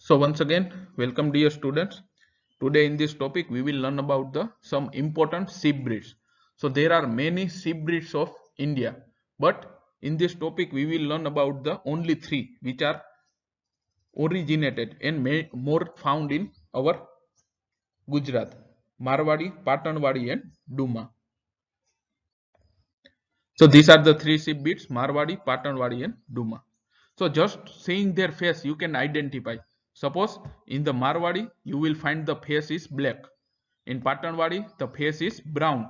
So once again, welcome dear students. Today in this topic we will learn about the some important sheep breeds. So there are many sheep breeds of India, but in this topic we will learn about the only three which are originated and more found in our Gujarat: Marwadi, Patanwadi and Duma. So these are the three sheep breeds: Marwadi, Patanwadi and Duma. So just seeing their face you can identify. Suppose in the Marwadi you will find the face is black. In Patanwadi the face is brown.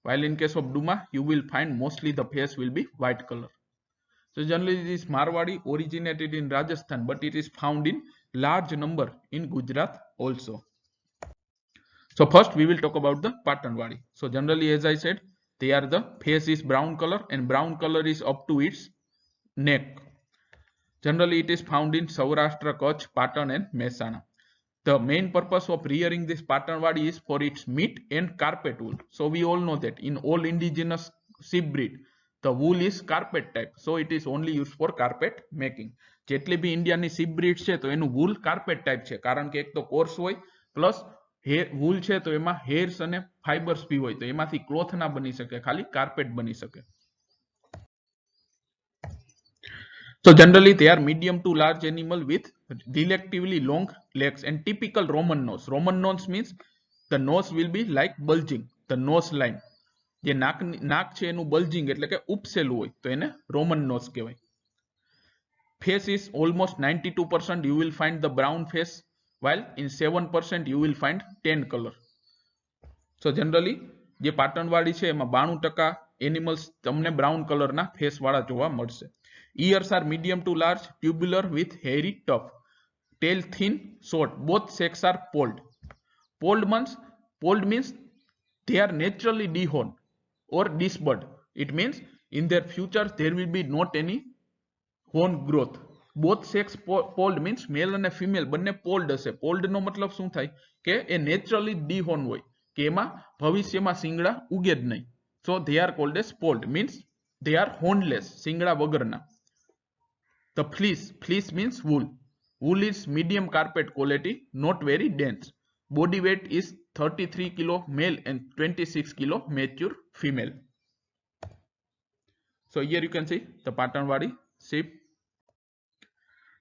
While in case of Duma you will find mostly the face will be white color. So generally this Marwadi originated in Rajasthan, but it is found in large number in Gujarat also. So first we will talk about the Patanwadi. So generally as I said, they are the face is brown color and brown color is up to its neck. Generally it is found in Saurashtra, Kutch, Patan and Mehsana. The main purpose of rearing this Patanwadi is for its meat and carpet wool. So we all know that in all indigenous sheep breed, the wool is carpet type. So it is only used for carpet making. જેટલી બી ઇન્ડિયાની sheep breed છે તો એનું wool carpet type છે કારણ કે એક તો કોર્સ હોય પ્લસ wool છે તો એમાં hairs અને fibers બી હોય તો એમાંથી cloth ના બની શકે ખાલી carpet બની શકે. So generally they are medium to large animal with relatively long legs and typical Roman nose. Roman nose means the nose will be like bulging, the nose line. જે નાક છે એનું bulging એટલે કે ઉપસેલું હોય તો એને Roman nose કહેવાય. Face is almost 92% you will find the brown face, while in 7% you will find tan color. So generally જે પાટણવાડી છે એમાં 92% animals તમને brown color ના face વાળા જોવા મળશે. Ears are medium to large, tubular with hairy tuft. Tail thin, short. Both sexes are polled. Polled means they are naturally dehorned or disbudded. It means in their future there will be not any horn growth. Both sex polled means male and female બંને polled હશે. Polled નો મતલબ શું થાય કે એ naturally dehorned હોય કે એમાં ભવિષ્યમાં શિંગડા ઉગે જ નહીં. So they are called as polled means they are hornless, શિંગડા વગરના. The fleece means wool. Wool is medium carpet quality, not very dense. Body weight is 33 kilo male and 26 kilo mature female. So here you can see the Patanwadi sheep.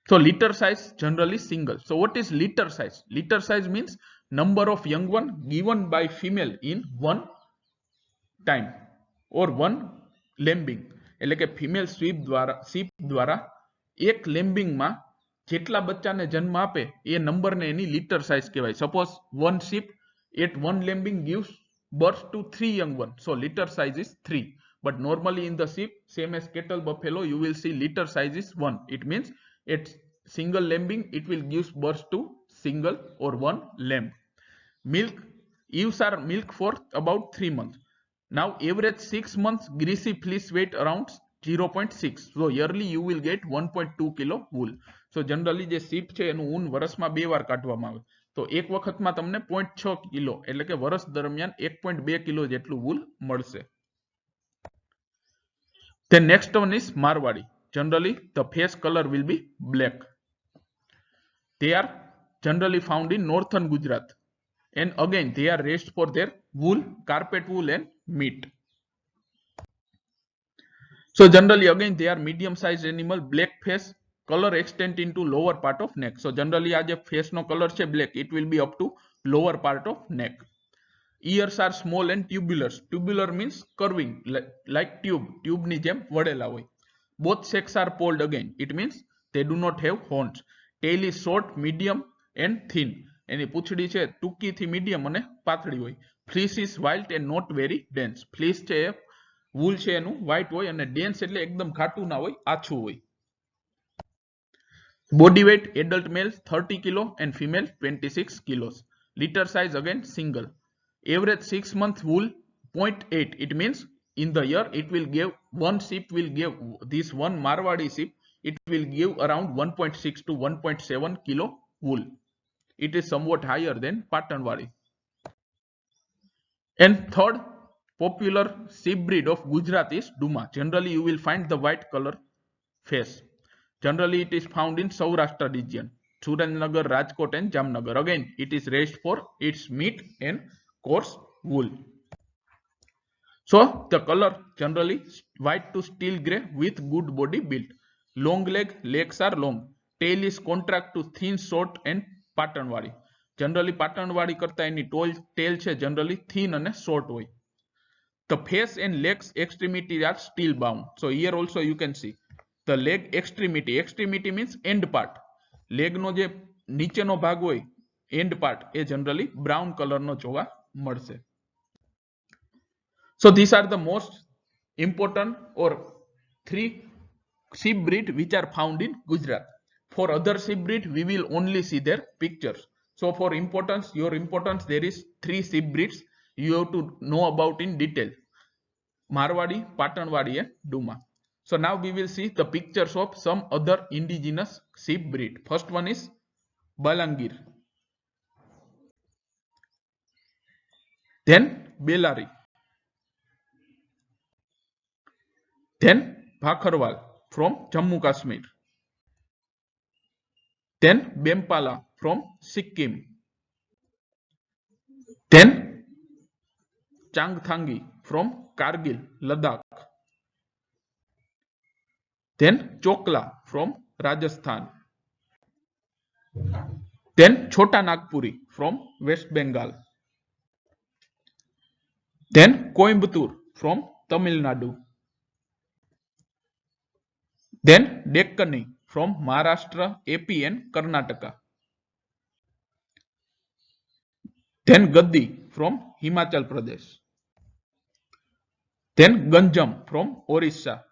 So litter size generally single. So what is litter size? Litter size means number of young one given by female in one time or one lambing. એટલે કે female sheep દ્વારા એક લેમ્બિંગમાં જેટલા બચ્ચાને જન્મ આપે એ નંબરને એની litre size કહેવાય. Suppose one sheep at one lambing gives birth to 3 young one, so litter size is 3. But normally in the sheep, same as cattle, buffalo, you will see litter size is 1. It means at single lambing it will give birth to single or one lamb. Milk, ewes are milk for about 3 months. Now average 6 months greasy fleece weight around 0.6. So yearly you will get 1.2 kilo wool. So generally જે sheep છે એનું ઊન વર્ષમાં 2 વાર કાઢવામાં આવે તો એક વખતમાં તમને 0.6 કિલો એટલે કે વર્ષ દરમિયાન 1.2 કિલો જેટલું wool મળશે. Then next one is Marwadi. Generally the face color will be black. They are generally found in northern Gujarat, and again they are raised for their wool, carpet wool and meat. So generally again they are medium sized animal, black face, color extend into lower part of neck. So generally આ જે face નો color છે black, it will be up to lower part of neck. Ears are small and tubular. Tubular means curving like tube ની જેમ વળેલા હોય. Both sexes are polled again. It means they do not have horns. Tail is short, medium and thin. એની પૂંછડી છે ટૂંકી થી medium અને પાતળી હોય. Fleece is white and not very dense. Fleece છે wool છે એનું white હોય અને dense એટલે એકદમ ઘાટું ના હોય, આછું હોય. Body weight adult male 30 kilo and female 26 kilos. Litter size again single. Average 6 month wool 0.8. It means in the year it will give one sheep will give this one Marwadi sheep it will give around 1.6 to 1.7 kilo wool. It is somewhat higher than Patanwadi. And third popular sheep breed of Gujarat is Duma. Generally you will find the white color face. Generally it is found in Saurashtra region. Surendranagar, Rajkot and Jamnagar. Again, it is raised for its meat and coarse wool. So the color generally white to steel grey with good body build. Long legs are long. Tail is contract to thin, short and patternwadi. Generally patternwadi કરતા એની tail છે generally thin and short હોય. The face and legs extremity are steel bound. So here also you can see the leg extremity. Extremity means end part. Leg નો જે નીચેનો ભાગ હોય end part એ generally brown color નો જોવા મળશે. So these are the most important or 3 sheep breed which are found in Gujarat. For other sheep breed we will only see their pictures. So for importance, your importance, there is 3 sheep breeds you have to know about in detail. Marwadi, Patanwadi and Duma. So now we will see the pictures of some other indigenous sheep breed. First one is Balangir. Then Belari. Then Bhakarwal from Jammu Kashmir. Then Bempala from Sikkim. Then Changthangi from Kargil, Ladakh. Then Chokla from Rajasthan. Then Chota Nagpuri from West Bengal. Then Coimbatore from Tamil Nadu. Then Deccani from Maharashtra, AP and Karnataka. Then Gaddi from Himachal Pradesh. Then Ganjam from Orissa.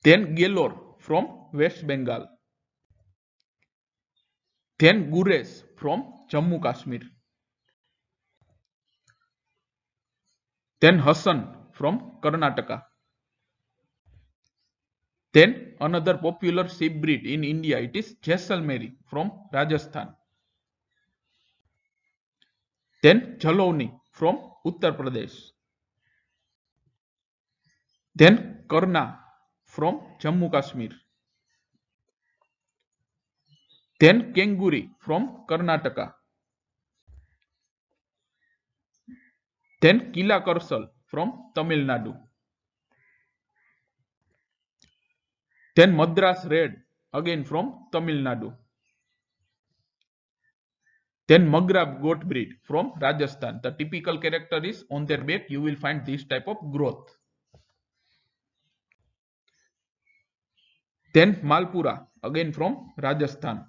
Then Gelor from West Bengal. Then Gures from Jammu Kashmir. Then Hassan from Karnataka. Then another popular sheep breed in India, it is Jaisalmeri from Rajasthan. Then Jhaloni from Uttar Pradesh. Then Karna from Jammu Kashmir. Then Kenguri from Karnataka. Then Kila Karsal from Tamil Nadu. Then Madras Red again from Tamil Nadu. Then Magrab goat breed from Rajasthan. The typical character is on their back you will find this type of growth. Then Malpura again from Rajasthan.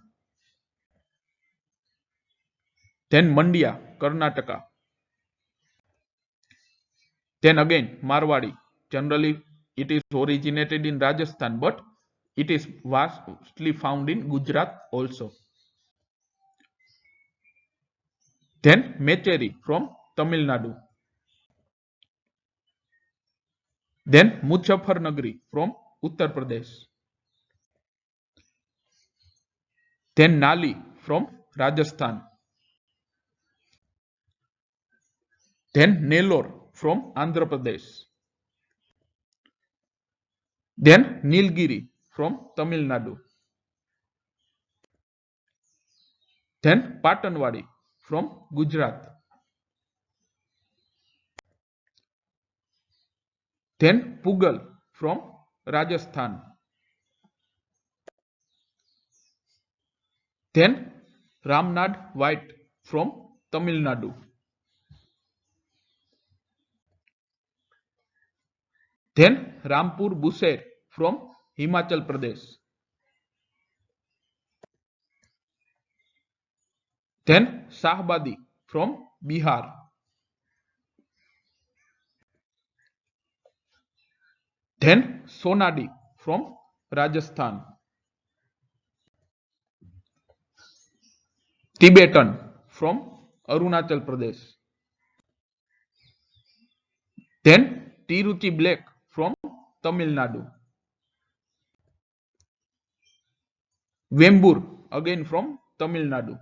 Then Mandya, Karnataka. Then again Marwadi. Generally it is originated in Rajasthan but it is vastly found in Gujarat also. Then Mecheri from Tamil Nadu. Then Muzaffarnagari from Uttar Pradesh. Then Nali from Rajasthan. Then Nellore from Andhra Pradesh. Then Nilgiri from Tamil Nadu. Then Patanwadi from Gujarat. Then Pugal from Rajasthan. Then Ramnad White from Tamil Nadu. Then Rampur Buser from Himachal Pradesh. Then Shahbadi from Bihar. Then Sonadi from Rajasthan. Tibetan from Arunachal Pradesh. Then Tiruchi Black from Tamil Nadu. Vembur again from Tamil Nadu.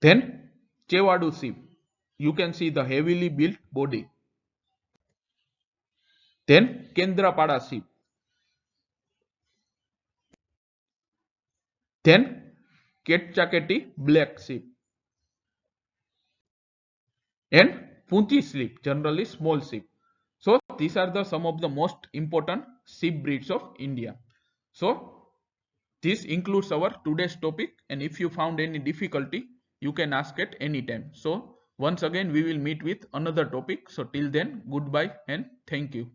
Then Chevadu sheep. You can see the heavily built body. Then Kendrapada sheep. Then Ketchaketi black sheep and Punchi sheep, generally small sheep. So these are the some of the most important sheep breeds of India. So this includes our today's topic, and if you found any difficulty, you can ask at any time. So once again we will meet with another topic. So till then, goodbye and thank you.